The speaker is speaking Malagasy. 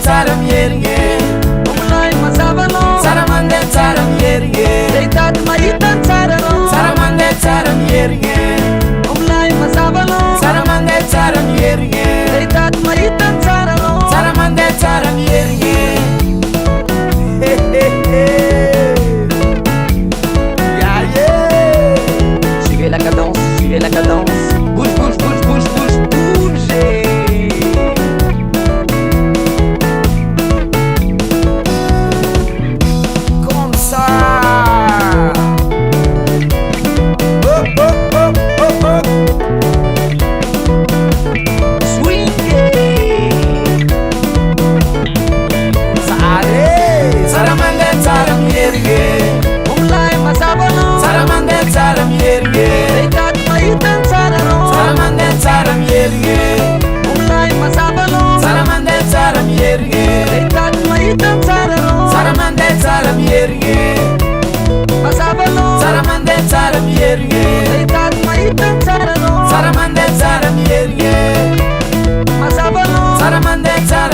tsara mierigny Omilay mazava anao tsara mandeha tsara mierigny Zay tady mahita ny tsara anao tsara mandeha tsara mierigny Omilay mazava anao tsara mandeha tsara mierigny Zay tady mahita ny tsara anao tsara mandeha tsara mierigny Suivez la cadence, suivez la cadence. Bouge, bouge, bouge, bouge, bouge, bougez. Comme ça. Oh, oh, oh, oh, oh. Swingez. Tsara mandeha tsara mierigny Omilay mazava anao tsara mandeha tsara mierigny Zay tady mahita ny tsara anao tsara mandeha tsara mierigny Omilay mazava anao tsara mandeha tsara mierigny Zay tady mahita ny tsara anao tsara mandeha tsara mierigny Mazava anao tsara mandeha tsara mierigny Zay tady mahita ny tsara anao tsara mandeha tsara mierigny Mazava anao tsara mandeha tsara